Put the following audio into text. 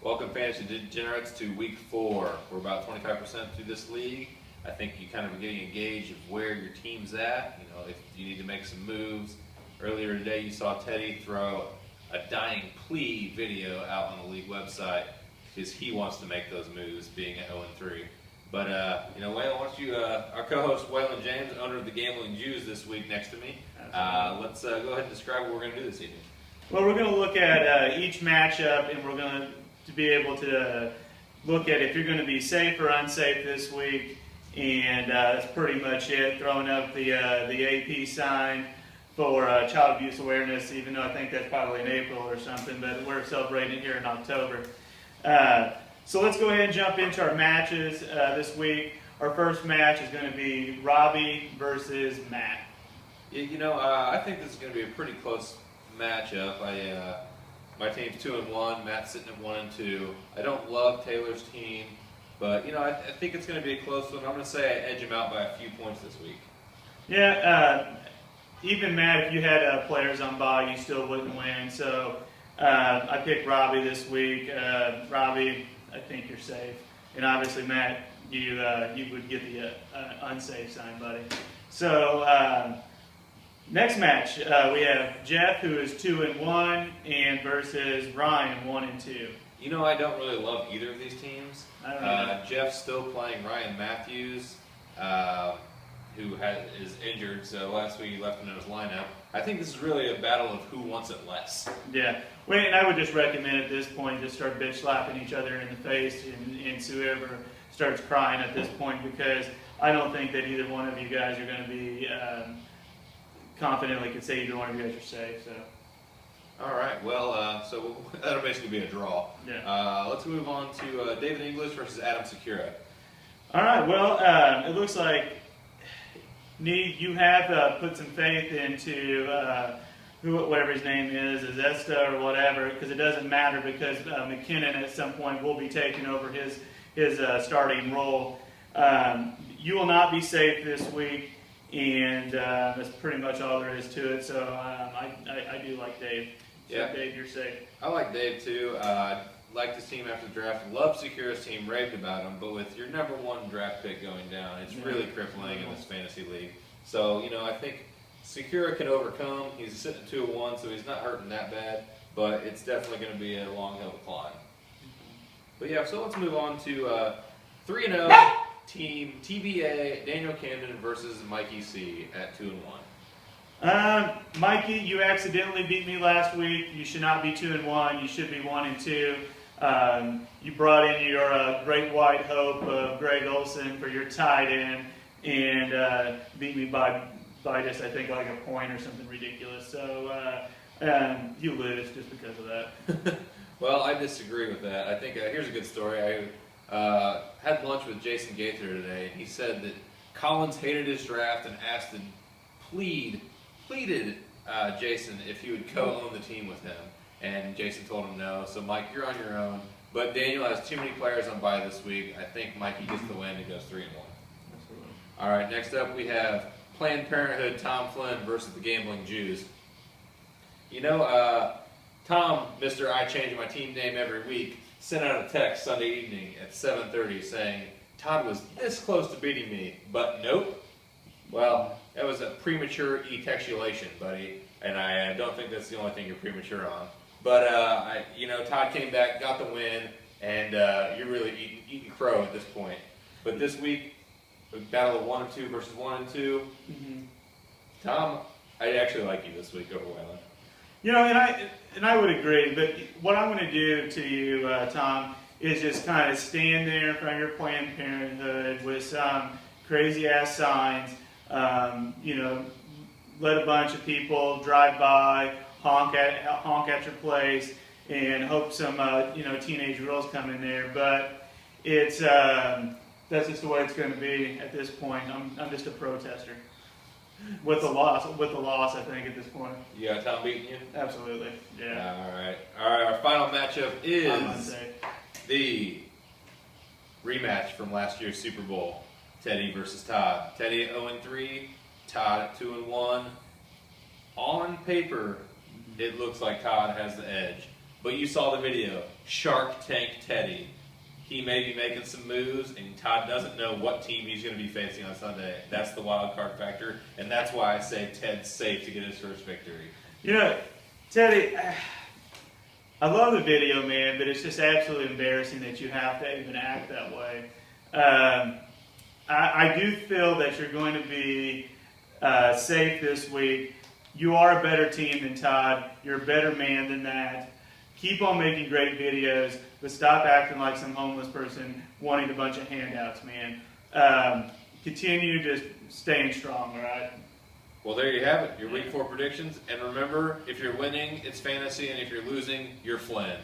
Welcome, fantasy degenerates, to week 4. We're about 25% through this league. I think you kind of are getting a gauge of where your team's at. You know, if you need to make some moves. Earlier today, you saw Teddy throw a dying plea video out on the league website because he wants to make those moves, being at 0-3. But Waylon, why don't you, our co-host Waylon James, owner of the Gambling Jews, this week next to me. Let's go ahead and describe what we're going to do this evening. Well, we're going to look at each matchup, and we're going to be able to look at if you're going to be safe or unsafe this week, and that's pretty much it. Throwing up the AP sign for child abuse awareness, even though I think that's probably in April or something, but we're celebrating it here in October. So let's go ahead and jump into our matches this week. Our first match is going to be Robbie versus Matt. I think this is going to be a pretty close matchup. My team's 2-1. Matt's sitting at 1-2. I don't love Taylor's team, but I think it's going to be a close one. I'm going to say I edge him out by a few points this week. Yeah, even Matt, if you had players on bye, you still wouldn't win. So I picked Robbie this week. Robbie, I think you're safe, and obviously Matt, you would get the unsafe sign, buddy. So. Next match, we have Jeff, who is 2-1, and versus Ryan, 1-2. I don't really love either of these teams. I don't know. Jeff's still playing Ryan Matthews, who is injured, so last week he left him in his lineup. I think this is really a battle of who wants it less. Yeah, and I would just recommend at this point just start bitch slapping each other in the face, and whoever starts crying at this point, because I don't think that either one of you guys are going to be confidently could say either one of you guys are safe. So. All right. Well, so that'll basically be a draw. Yeah. Let's move on to David English versus Adam Secura. All right. Well, it looks like you have put some faith into whatever his name is Esta or whatever, because it doesn't matter, because McKinnon at some point will be taking over his starting role. You will not be safe this week. And that's pretty much all there is to it. So I do like Dave. So yeah. Dave, you're safe. I like Dave too. Liked his team after the draft. Loved Secura's team. Raved about him. But with your number 1 draft pick going down, it's really crippling in this fantasy league. So I think Secura can overcome. He's sitting at 2-1, so he's not hurting that bad. But it's definitely going to be a long hill to climb. But yeah, so let's move on to 3-0. Team TBA, Daniel Camden versus Mikey C at 2-1. Mikey, you accidentally beat me last week. You should not be 2-1. You should be 1-2. You brought in your great white hope of Greg Olson for your tight end and beat me by just, I think, like a point or something ridiculous. So you lose just because of that. Well, I disagree with that. I think here's a good story. I had lunch with Jason Gaither today, and he said that Collins hated his draft and pleaded Jason if he would co-own the team with him, and Jason told him no. So Mike, you're on your own. But Daniel has too many players on bye this week. I think Mikey gets the win and goes 3-1. All right, next up we have Planned Parenthood Tom Flynn versus the Gambling Jews. Tom, Mr. I change my team name every week, sent out a text Sunday evening at 7:30 saying, Todd was this close to beating me, but nope. Well, that was a premature etexulation, buddy, and I don't think that's the only thing you're premature on. But, Todd came back, got the win, and you're really eating crow at this point. But this week, a battle of 1-2 versus 1-2. Mm-hmm. Tom, I actually like you this week over Waylon. And I would agree, but what I'm going to do to you, Tom, is just kind of stand there in front of your Planned Parenthood with some crazy-ass signs, let a bunch of people drive by, honk at your place, and hope some, teenage girls come in there. But it's that's just the way it's going to be at this point. I'm just a protester. With the loss, I think, at this point. You got Tom beating you? Absolutely, yeah. All right. Our final matchup is the rematch from last year's Super Bowl. Teddy versus Todd. Teddy at 0-3, Todd at 2-1. On paper, it looks like Todd has the edge. but you saw the video. Shark Tank Teddy. He may be making some moves, and Todd doesn't know what team he's going to be facing on Sunday. That's the wild card factor, and that's why I say Ted's safe to get his first victory. You know, Teddy, I love the video, man, but it's just absolutely embarrassing that you have to even act that way. I do feel that you're going to be safe this week. You are a better team than Todd. You're a better man than that. Keep on making great videos, but stop acting like some homeless person wanting a bunch of handouts, man. Continue just staying strong, all right? Well, there you have it, your Week 4 predictions. And remember, if you're winning, it's fantasy, and if you're losing, you're Flynn.